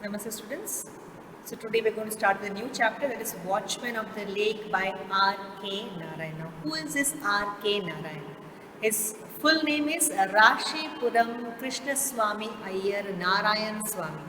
Namaste students. So today we're going to start with a new chapter, that is Watchman of the Lake by R.K. Narayana. Who is this R.K. Narayana? His full name is Rashipuram Krishnaswamy Iyer Narayan Swamy.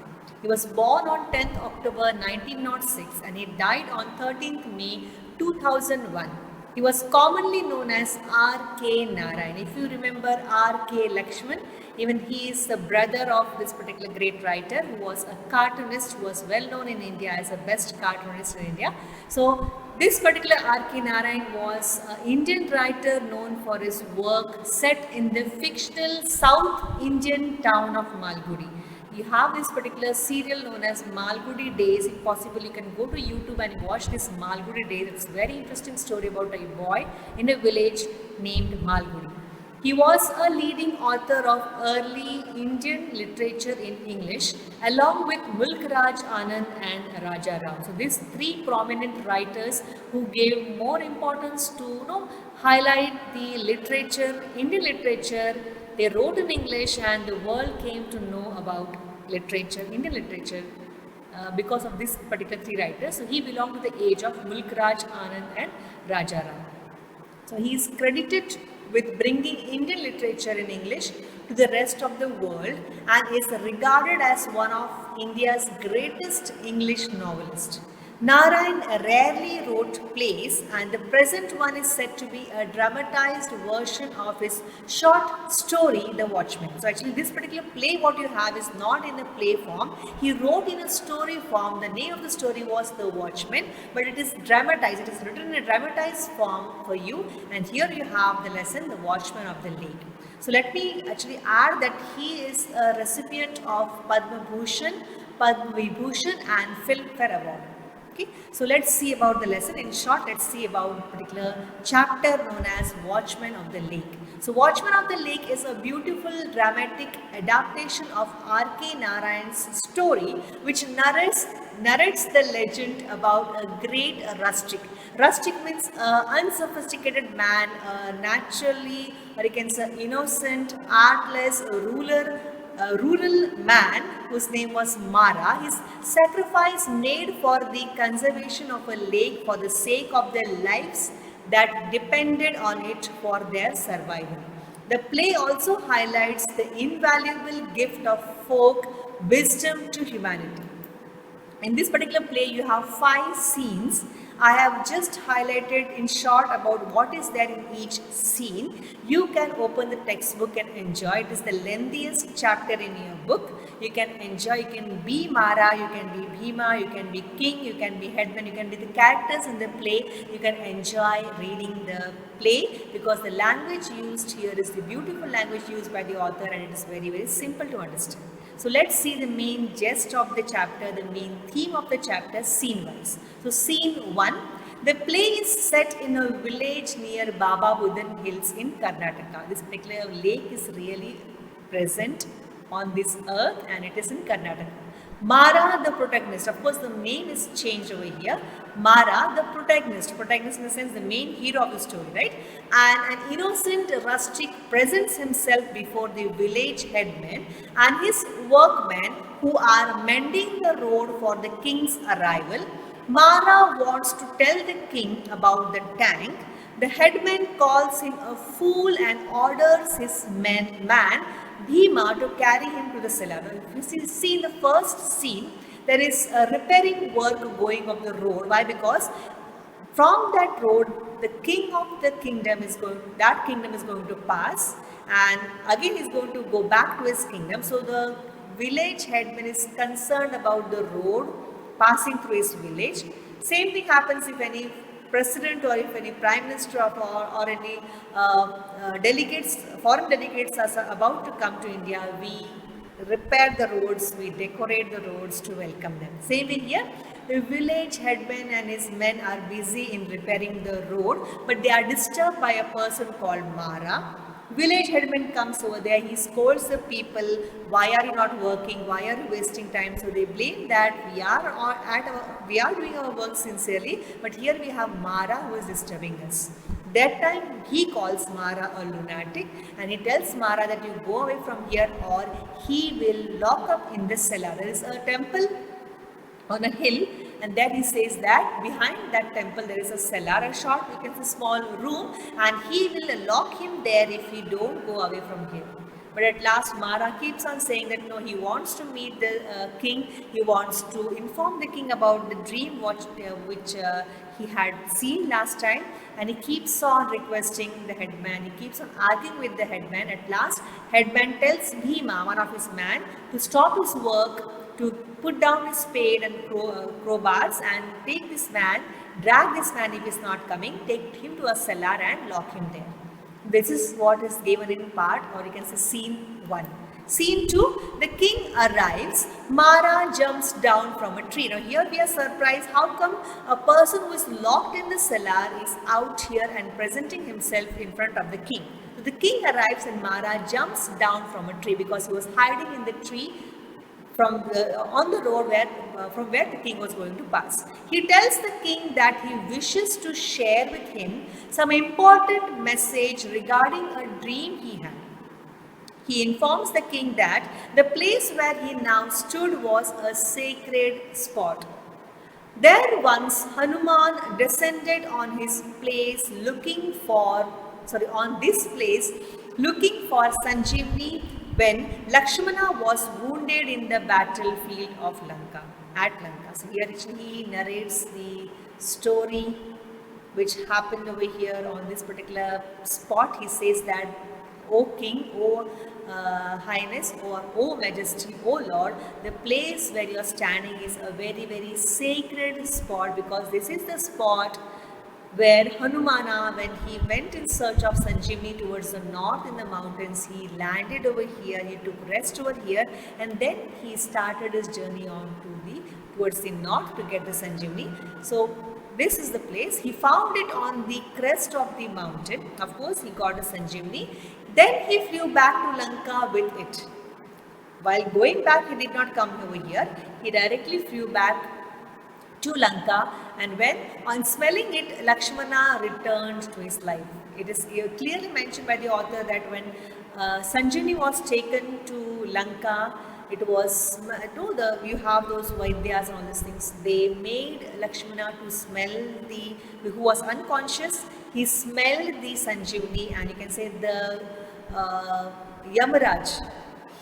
He was born on 10th October 1906 and he died on 13th May 2001. He was commonly known as R.K. Narayan. If you remember R.K. Lakshman, even he is the brother of this particular great writer who was a cartoonist who was well known in India as the best cartoonist in India. So this particular R.K. Narayan was an Indian writer known for his work set in the fictional South Indian town of Malgudi. You have this particular serial known as Malgudi Days. If possible, you can go to YouTube and watch this Malgudi Days. It's a very interesting story about a boy in a village named Malgudi. He was a leading author of early Indian literature in English along with Mulk Raj Anand and Raja Ram. So these three prominent writers who gave more importance to highlight the literature, Indian literature. They wrote in English and the world came to know about literature, Indian literature, because of this particular three writers. So he belonged to the age of Mulk Raj Anand and Raja Ram. So he is credited with bringing Indian literature in English to the rest of the world and is regarded as one of India's greatest English novelists. Narayan rarely wrote plays and the present one is said to be a dramatized version of his short story, The Watchman. So actually this particular play what you have is not in a play form. He wrote in a story form. The name of the story was The Watchman, but it is dramatized. It is written in a dramatized form for you, and here you have the lesson, The Watchman of the Lake. So let me actually add that he is a recipient of Padma Bhushan, Padma Vibhushan and Filmfare Award. Okay, so let's see about the lesson. In short, let's see about a particular chapter known as Watchman of the Lake. So Watchman of the Lake is a beautiful dramatic adaptation of R.K. Narayan's story which narrates the legend about a great rustic. Rustic means unsophisticated man, naturally, or you can say innocent, artless, rural man whose name was Mara. His sacrifice made for the conservation of a lake for the sake of their lives that depended on it for their survival. The play also highlights the invaluable gift of folk wisdom to humanity. In this particular play, you have 5 scenes. I have just highlighted in short about what is there in each scene. You can open the textbook and enjoy. It is the lengthiest chapter in your book. You can enjoy. You can be Mara, you can be Bhima, you can be king, you can be headman, you can be the characters in the play. You can enjoy reading the play because the language used here is the beautiful language used by the author, and it is very, very simple to understand. So let's see the main gist of the chapter, the main theme of the chapter, scene-wise. So scene 1, the play is set in a village near Baba Budan Hills in Karnataka. This particular lake is really present on this earth and it is in Karnataka. Mara, the protagonist, of course the name is changed over here. Mara, the protagonist in the sense the main hero of the story, right? And an innocent rustic presents himself before the village headman and his workmen who are mending the road for the king's arrival. Mara wants to tell the king about the tank. The headman calls him a fool and orders his man Bhima to carry him to the cellar. If you see in the first scene, there is a repairing work going of the road. Why? Because from that road, the king of the kingdom is going to pass, and again he is going to go back to his kingdom. So the village headman is concerned about the road passing through his village. Same thing happens if any president or if any prime minister or any delegates, foreign delegates are about to come to India. We repair the roads, we decorate the roads to welcome them. Same thing here. The village headman and his men are busy in repairing the road, but they are disturbed by a person called Mara. Village headman comes over there, he scolds the people, why are you not working, why are you wasting time? So they blame that we are doing our work sincerely, but here we have Mara who is disturbing us. That time he calls Mara a lunatic and he tells Mara that you go away from here or he will lock up in the cellar. There is a temple on a hill, and there he says that behind that temple there is a cellar, a short, you can say small room, and he will lock him there if he don't go away from here. But at last Mara keeps on saying that no, he wants to meet the king, he wants to inform the king about the dream which he had seen last time, and he keeps on requesting the headman, he keeps on arguing with the headman. At last headman tells Bhima, one of his men, to stop his work, to put down his spade and crowbars and take this man, drag this man if he is not coming, take him to a cellar and lock him there. This is what is given in part, or you can say scene 1. Scene 2, the king arrives, Mara jumps down from a tree. Now here we are surprised, how come a person who is locked in the cellar is out here and presenting himself in front of the king. So the king arrives and Mara jumps down from a tree because he was hiding in the tree on the road from where the king was going to pass. He tells the king that he wishes to share with him some important message regarding a dream he had. He informs the king that the place where he now stood was a sacred spot. There once Hanuman descended on this place looking for Sanjeevani when Lakshmana was wounded in the battlefield of Lanka, at Lanka. So here he narrates the story which happened over here on this particular spot. He says that, O King, O Highness, or O Majesty, O Lord, the place where you are standing is a very, very sacred spot, because this is the spot where Hanumana, when he went in search of Sanjeevani towards the north in the mountains, he landed over here, he took rest over here, and then he started his journey on towards the north to get the Sanjeevani. So this is the place. He found it on the crest of the mountain. Of course, he got a Sanjeevani. Then he flew back to Lanka with it. While going back, he did not come over here. He directly flew back to Lanka, and when on smelling it, Lakshmana returned to his life. It is clearly mentioned by the author that when Sanjeevani was taken to Lanka, it was, you have those Vaidyas and all these things. They made Lakshmana to smell who was unconscious, he smelled the Sanjeevani, and you can say the Yamaraj,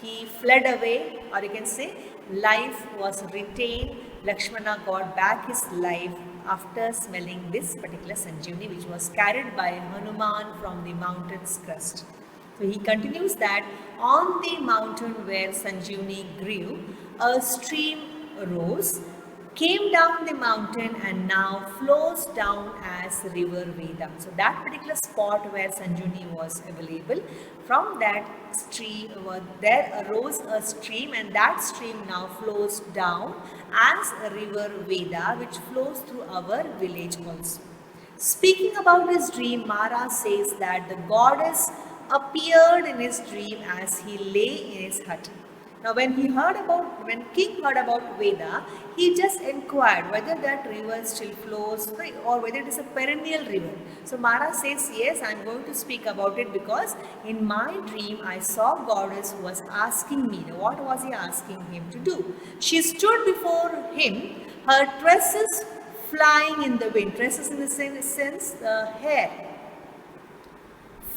he fled away, or you can say life was retained. Lakshmana got back his life after smelling this particular Sanjeevani, which was carried by Hanuman from the mountain's crest. So he continues that on the mountain where Sanjeevani grew, a stream arose, came down the mountain, and now flows down as river Veda. So that particular spot where Sanjeevani was available, from that stream there arose a stream, and that stream now flows down as a river Veda, which flows through our village also. Speaking about his dream, Mara says that the goddess appeared in his dream as he lay in his hut. Now when king heard about Veda, he just inquired whether that river still flows or whether it is a perennial river. So Mara says, yes, I am going to speak about it, because in my dream I saw goddess who was asking me. Now what was he asking him to do? She stood before him, her tresses flying in the wind. Tresses in the sense, hair.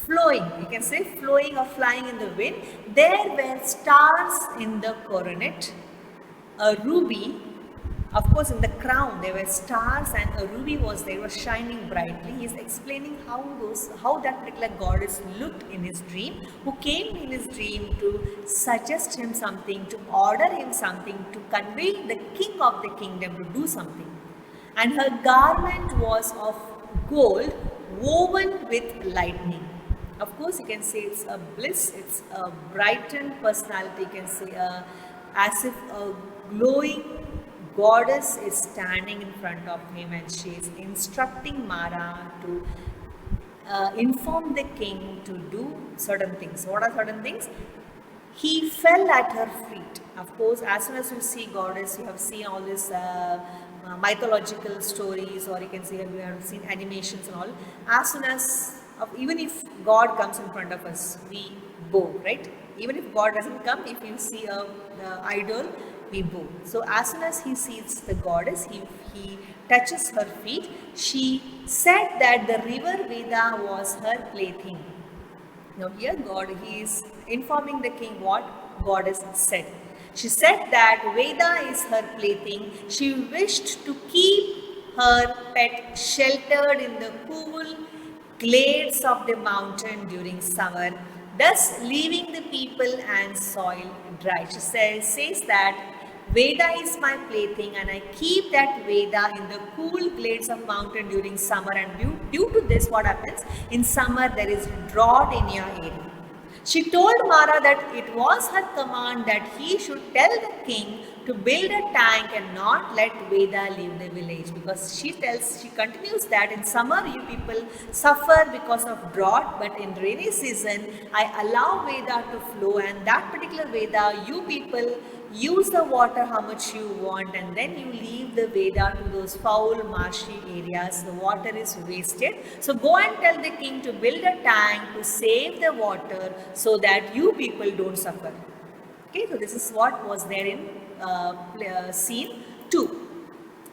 Flowing, you can say flowing or flying in the wind. There were stars in the coronet, a ruby, of course in the crown there were stars, and a ruby was there, was shining brightly. He is explaining how that particular goddess looked in his dream, who came in his dream to suggest him something, to order him something, to convey the king of the kingdom to do something. And her garment was of gold woven with lightning. Of course, you can say it's a bliss, it's a brightened personality, you can say as if a glowing goddess is standing in front of him, and she is instructing Mara to inform the king to do certain things. What are certain things? He fell at her feet. Of course, as soon as you see goddess, you have seen all these mythological stories, or you can say you have seen animations and all. As soon as, even if God comes in front of us, we bow, right? Even if God doesn't come, if you see a idol, we bow. So as soon as he sees the goddess, he touches her feet. She said that the river Veda was her plaything. Now here he is informing the king what goddess said. She said that Veda is her plaything. She wished to keep her pet sheltered in the cool glades of the mountain during summer, thus leaving the people and soil dry. She says that Veda is my plaything and I keep that Veda in the cool glades of mountain during summer, and due to this what happens, in summer there is drought in your area. She told Mara that it was her command that he should tell the king to build a tank and not let Veda leave the village, because she continues that in summer you people suffer because of drought, but in rainy season I allow Veda to flow, and that particular Veda you people use the water how much you want, and then you leave the Veda to those foul marshy areas. The water is wasted. So go and tell the king to build a tank to save the water so that you people don't suffer. Okay, so this is what was there in scene 2.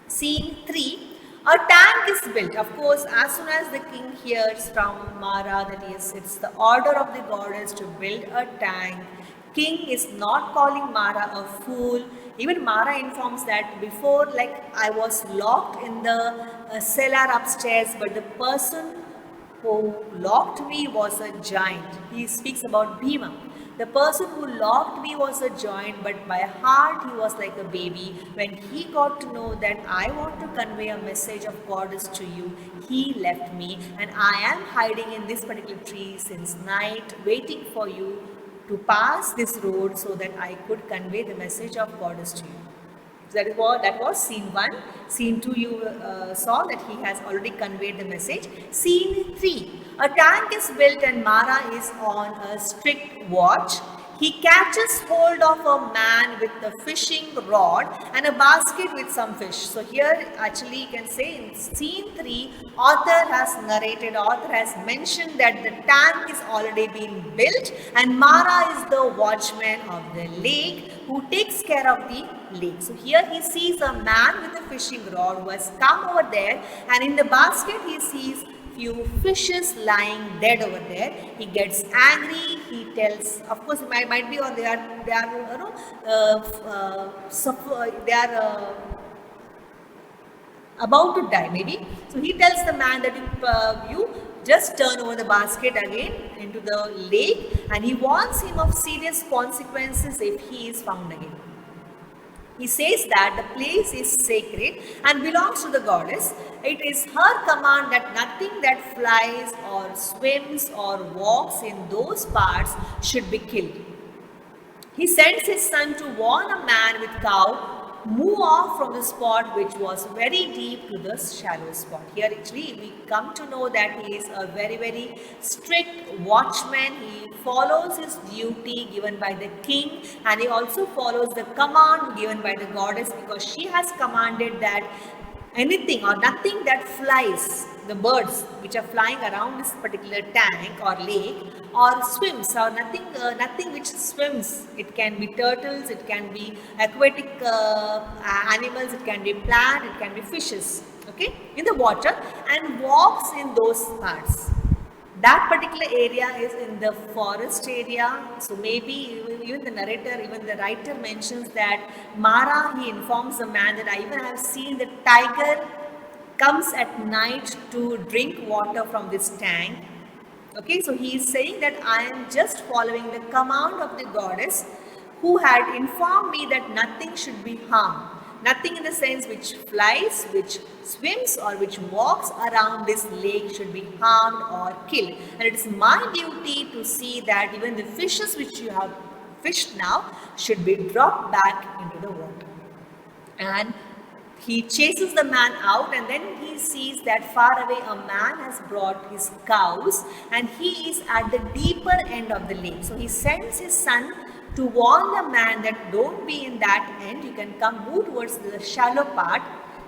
Scene 3. A tank is built. Of course, as soon as the king hears from Mara that yes, it's the order of the goddess to build a tank, king is not calling Mara a fool. Even Mara informs that before, like, I was locked in the cellar upstairs, but the person who locked me was a giant. He speaks about Bhima. The person who locked me was a giant, but by heart he was like a baby. When he got to know that I want to convey a message of goddess to you, he left me, and I am hiding in this particular tree since night, waiting for you to pass this road so that I could convey the message of goddess to you. So that was scene 1. Scene 2 you saw that he has already conveyed the message. Scene 3. A tank is built and Mara is on a strict watch. He catches hold of a man with a fishing rod and a basket with some fish. So here actually you can say in scene 3, author has mentioned that the tank is already been built and Mara is the watchman of the lake who takes care of the lake. So here he sees a man with a fishing rod who has come over there, and in the basket he sees few fishes lying dead over there. He gets angry. He tells, of course, it might be, or they are about to die maybe. So he tells the man that you just turn over the basket again into the lake, and he warns him of serious consequences if he is found again. He says that the place is sacred and belongs to the goddess. It is her command that nothing that flies or swims or walks in those parts should be killed. He sends his son to warn a man with cow move off from the spot which was very deep to the shallow spot. Here actually we come to know that he is a very strict watchman. He follows his duty given by the king, and he also follows the command given by the goddess, because she has commanded that anything or nothing that flies, the birds which are flying around this particular tank or lake, or swims, or nothing which swims. It can be turtles, it can be aquatic animals, it can be plant, it can be fishes, okay, in the water, and walks in those parts. That particular area is in the forest area. So maybe even the narrator, even the writer mentions that Mara, he informs the man that I even have seen the tiger comes at night to drink water from this tank. Okay, so he is saying that I am just following the command of the goddess who had informed me that nothing should be harmed. Nothing in the sense which flies, which swims, or which walks around this lake should be harmed or killed. And it is my duty to see that even the fishes which you have fished now should be dropped back into the water. And he chases the man out, and then he sees that far away a man has brought his cows and he is at the deeper end of the lake. So he sends his son to warn the man that don't be in that end, you can move towards the shallow part.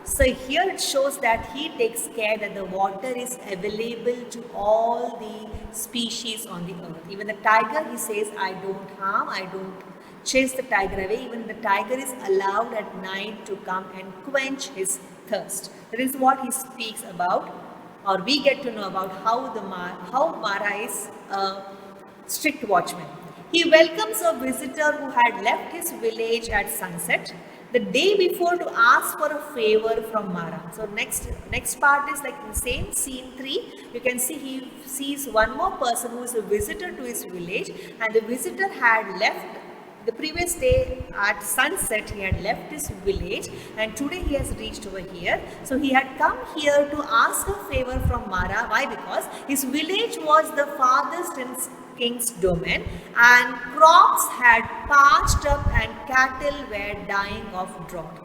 So here it shows that he takes care that the water is available to all the species on the earth. Even the tiger, he says, I don't harm, I don't chase the tiger away. Even the tiger is allowed at night to come and quench his thirst. That is what he speaks about, or we get to know about how Mara is a strict watchman. He welcomes a visitor who had left his village at sunset the day before to ask for a favor from Mara. So next part is like in the same scene 3. You can see he sees one more person who is a visitor to his village, and the visitor had left the previous day at sunset. He had left his village and today he has reached over here. So he had come here to ask a favor from Mara. Why? Because his village was the farthest in king's domain and crops had parched up and cattle were dying of drought.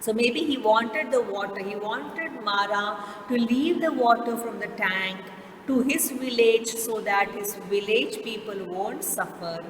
So maybe he wanted the water, he wanted Mara to leave the water from the tank to his village so that his village people won't suffer,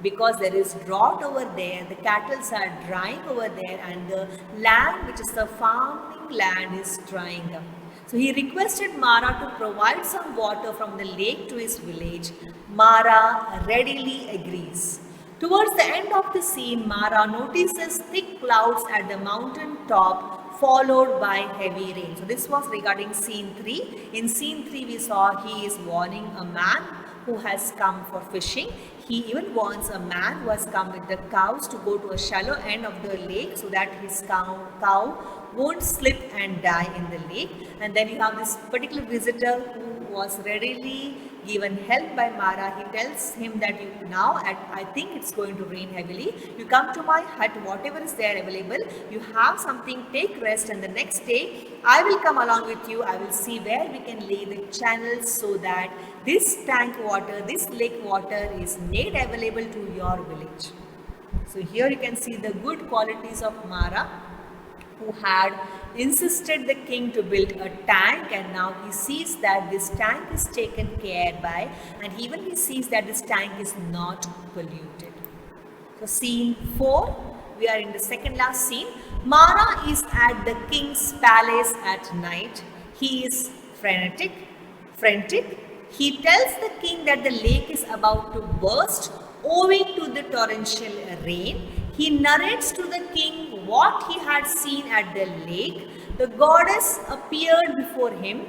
because there is drought over there, the cattle are drying over there, and the land, which is the farming land, is drying up. So he requested Mara to provide some water from the lake to his village. Mara readily agrees. Towards the end of the scene, Mara notices thick clouds at the mountain top, followed by heavy rain. So this was regarding scene 3. In scene 3, we saw he is warning a man who has come for fishing. He even warns a man who has come with the cows to go to a shallow end of the lake so that his cow won't slip and die in the lake. And then you have this particular visitor who was readily given help by Mara. He tells him that I think it's going to rain heavily. You come to my hut, whatever is there available, you have something, take rest, and the next day I will come along with you. I will see where we can lay the channels so that this tank water, this lake water is made available to your village. So here you can see the good qualities of Mara, who had insisted the king to build a tank, and now he sees that this tank is taken care by, and even he sees that this tank is not polluted. So scene 4, we are in the second last scene. Mara is at the king's palace at night. He is frantic. He tells the king that the lake is about to burst owing to the torrential rain. He narrates to the king what he had seen at the lake. The goddess appeared before him.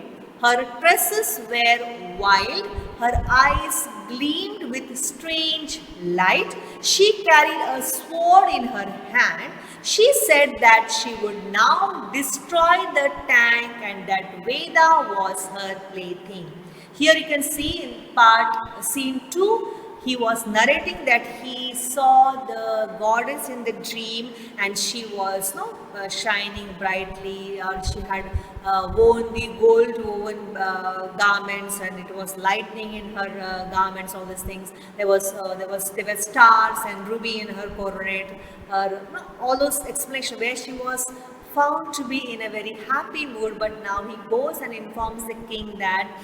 Her tresses were wild. Her eyes gleamed with strange light. She carried a sword in her hand. She said that she would now destroy the tank and that Veda was her plaything. Here you can see in scene 2, he was narrating that he saw the goddess in the dream, and she was shining brightly, or she had worn the gold woven garments, and it was lightning in her garments, all these things. There were stars and ruby in her coronet, all those explanations where she was found to be in a very happy mood. But now he goes and informs the king that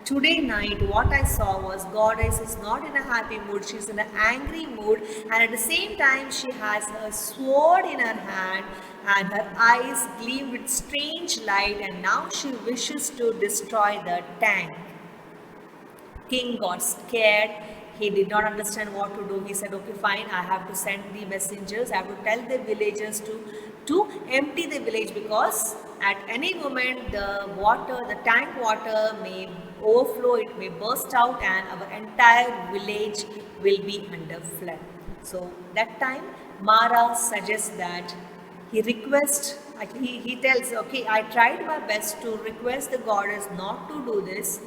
today night what I saw was goddess is not in a happy mood, she's in an angry mood, and at the same time she has a sword in her hand and her eyes gleam with strange light, and now she wishes to destroy the tank. King got scared. He did not understand what to do. He said, okay, fine, I have to send the messengers. I have to tell the villagers to empty the village, because at any moment the tank water may overflow, it may burst out, and our entire village will be under flood. So that time Mara suggests that he tells, okay, I tried my best to request the goddess not to do this.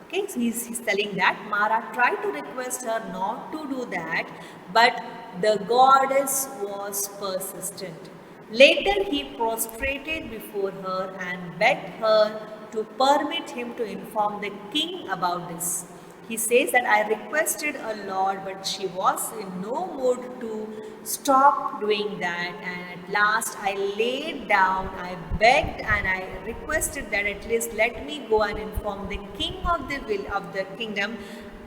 Okay, so he's telling that Mara tried to request her not to do that, but the goddess was persistent. Later he prostrated before her and begged her to permit him to inform the king about this. He says that I requested a lord, but she was in no mood to stop doing that, and at last I laid down, I begged and I requested that at least let me go and inform the king of the kingdom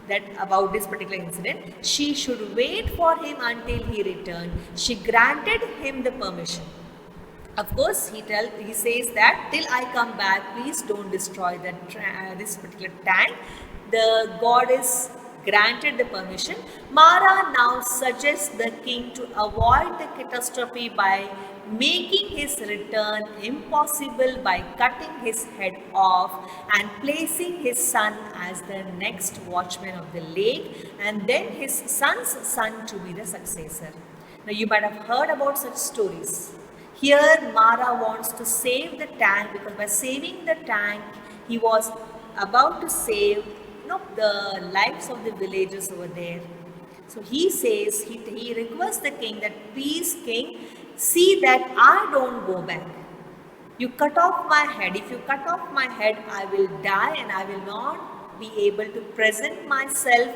that about this particular incident. She should wait for him until he returned. She granted him the permission. Of course, he says that till I come back, please don't destroy this particular tank. The goddess granted the permission. Mara now suggests the king to avoid the catastrophe by making his return impossible by cutting his head off and placing his son as the next watchman of the lake, and then his son's son to be the successor. Now you might have heard about such stories. Here Mara wants to save the tank, because by saving the tank he was about to save the lives of the villagers over there. So he says, he requests the king that, please king, see that I don't go back. You cut off my head. If you cut off my head, I will die and I will not be able to present myself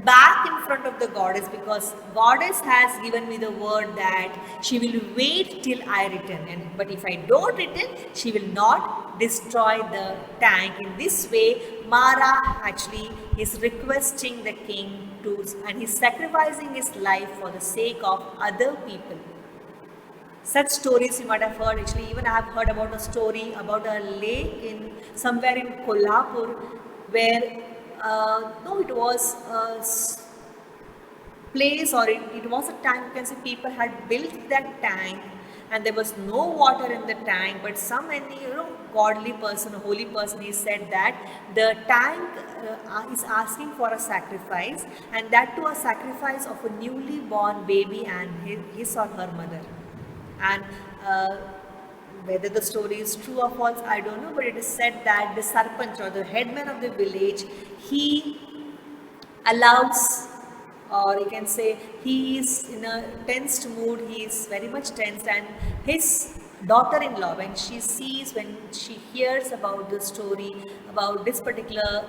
back in front of the goddess, because goddess has given me the word that she will wait till I return, but if I don't return, she will not destroy the tank. In this way, Mara actually is requesting the king to, and he's sacrificing his life for the sake of other people. Such stories you might have heard. Actually, even I have heard about a story about a lake in somewhere in Kolhapur, where it was a place, or it was a tank. You can say people had built that tank and there was no water in the tank, but some godly person, a holy person, he said that the tank is asking for a sacrifice, and that to a sacrifice of a newly born baby and his or her mother. And whether the story is true or false, I don't know, but it is said that the sarpanch, or the headman of the village, he allows, or you can say he is in a tensed mood, he is very much tensed, and his daughter-in-law, when she hears about the story, about this particular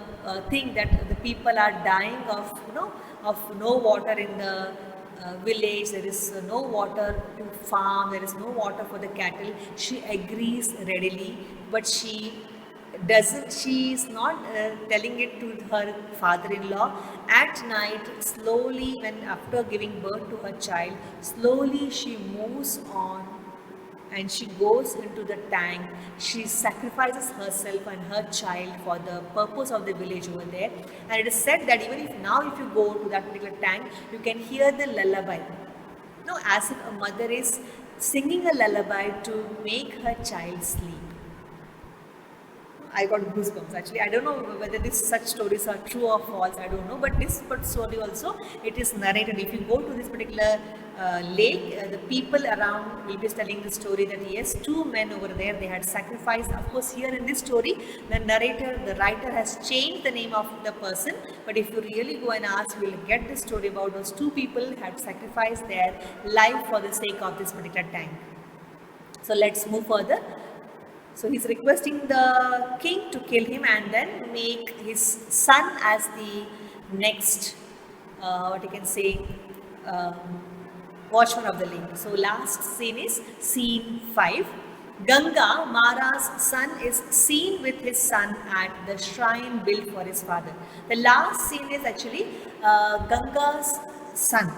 thing, that the people are dying of no water in the village, there is no water to farm, there is no water for the cattle, she agrees readily, but she is not telling it to her father-in-law. At night, slowly, when after giving birth to her child, slowly she moves on and she goes into the tank. She sacrifices herself and her child for the purpose of the village over there. And it is said that even if you go to that particular tank, you can hear the lullaby. As if a mother is singing a lullaby to make her child sleep. I got goosebumps actually. I don't know whether such stories are true or false, I don't know, but this story also, it is narrated. If you go to this particular lake, the people around will be telling the story that yes, two men over there, they had sacrificed. Of course, here in this story, the writer has changed the name of the person, but if you really go and ask, you will get the story about those two people who had sacrificed their life for the sake of this particular tank. So let's move further. So he's requesting the king to kill him and then make his son as the next, watchman of the lake. So last scene is scene 5. Ganga, Mara's son, is seen with his son at the shrine built for his father. The last scene is actually Ganga's son.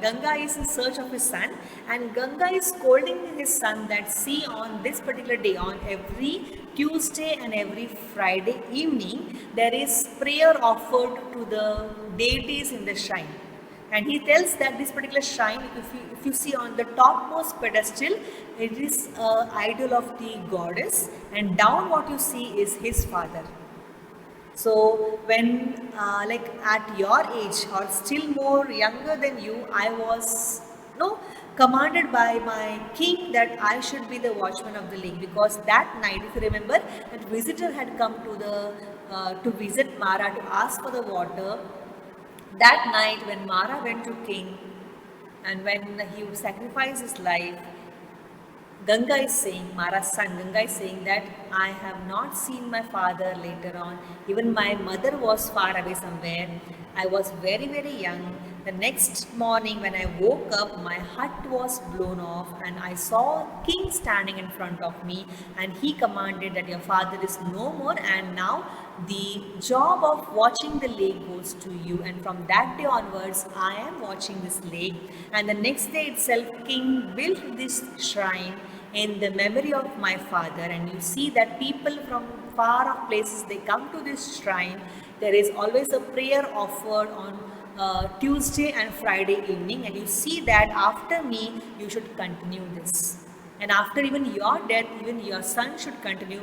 Ganga is in search of his son, and Ganga is scolding his son that, see, on this particular day, on every Tuesday and every Friday evening, there is prayer offered to the deities in the shrine. And he tells that this particular shrine, if you see on the topmost pedestal, it is an idol of the goddess, and down what you see is his father. So when at your age or still more younger than you, I was commanded by my king that I should be the watchman of the lake, because that night, if you remember, that visitor had come to visit Mara to ask for the water. That night when Mara went to king and when he would sacrifice his life, Ganga is saying, Mara's son Ganga is saying that I have not seen my father later on. Even my mother was far away somewhere. I was very, very young. The next morning when I woke up, my hut was blown off and I saw king standing in front of me, and he commanded that your father is no more, and now the job of watching the lake goes to you. And from that day onwards, I am watching this lake. And the next day itself, king built this shrine in the memory of my father. And you see that people from far off places, they come to this shrine. There is always a prayer offered on Tuesday and Friday evening, and you see that after me you should continue this, and after even your death even your son should continue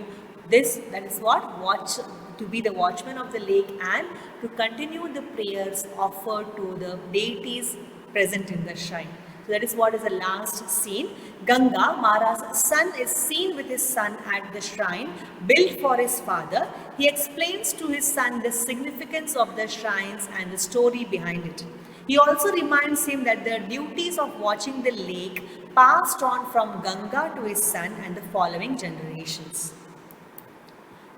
this. That is what watch, to be the watchman of the lake and to continue the prayers offered to the deities present in the shrine. So that is what is the last scene. Ganga, Mara's son, is seen with his son at the shrine built for his father. He explains to his son the significance of the shrines and the story behind it. He also reminds him that the duties of watching the lake passed on from Ganga to his son and the following generations.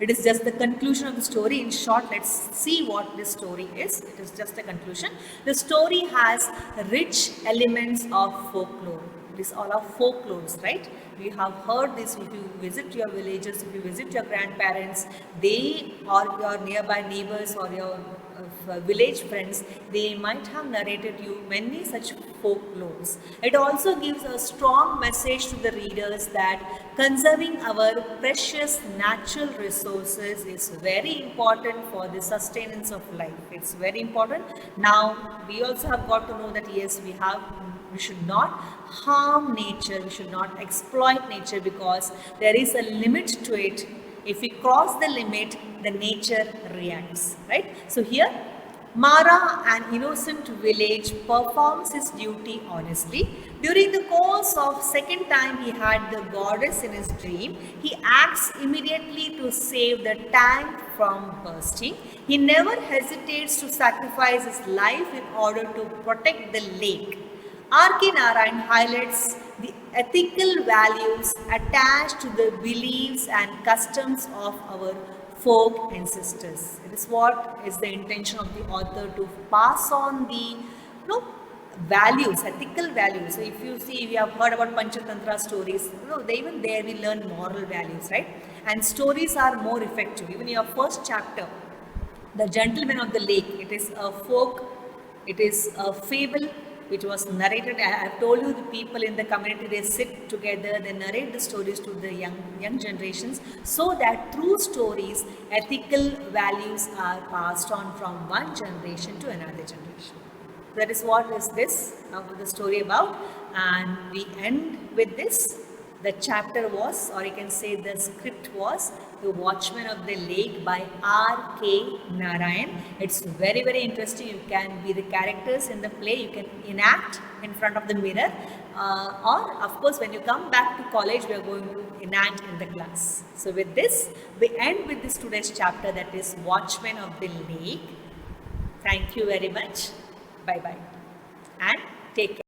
It is just the conclusion of the story. In short, let's see what this story is. It is just a conclusion. The story has rich elements of folklore. It is all of folklores, right? We have heard this. If you visit your villages, if you visit your grandparents, they or your nearby neighbors or your village friends, they might have narrated you many such folklores. It also gives a strong message to the readers that conserving our precious natural resources is very important for the sustenance of life. It's very important. Now we also have got to know that yes, we should not harm nature, we should not exploit nature, because there is a limit to it. If we cross the limit, the nature reacts, right? So here, Mara, an innocent village, performs his duty honestly. During the course of second time he had the goddess in his dream, he acts immediately to save the tank from bursting. He never hesitates to sacrifice his life in order to protect the lake. R.K. Narayan highlights the ethical values attached to the beliefs and customs of our folk ancestors. It is what is the intention of the author, to pass on the values, ethical values. So if you see, we have heard about Panchatantra stories. Even there we learn moral values, right? And stories are more effective. Even your first chapter, The Gentleman of the Lake, it is a folk, it is a fable which was narrated. I have told you, the people in the community, they sit together, they narrate the stories to the young generations, so that through stories, ethical values are passed on from one generation to another generation. That is what is this the story about, and we end with this. The chapter was, or you can say the script was, The Watchman of the Lake by R.K. Narayan. It's very, very interesting. You can be the characters in the play. You can enact in front of the mirror. Or, of course, when you come back to college, we are going to enact in the class. So, with this, we end with this today's chapter, that is Watchman of the Lake. Thank you very much. Bye-bye. And take care.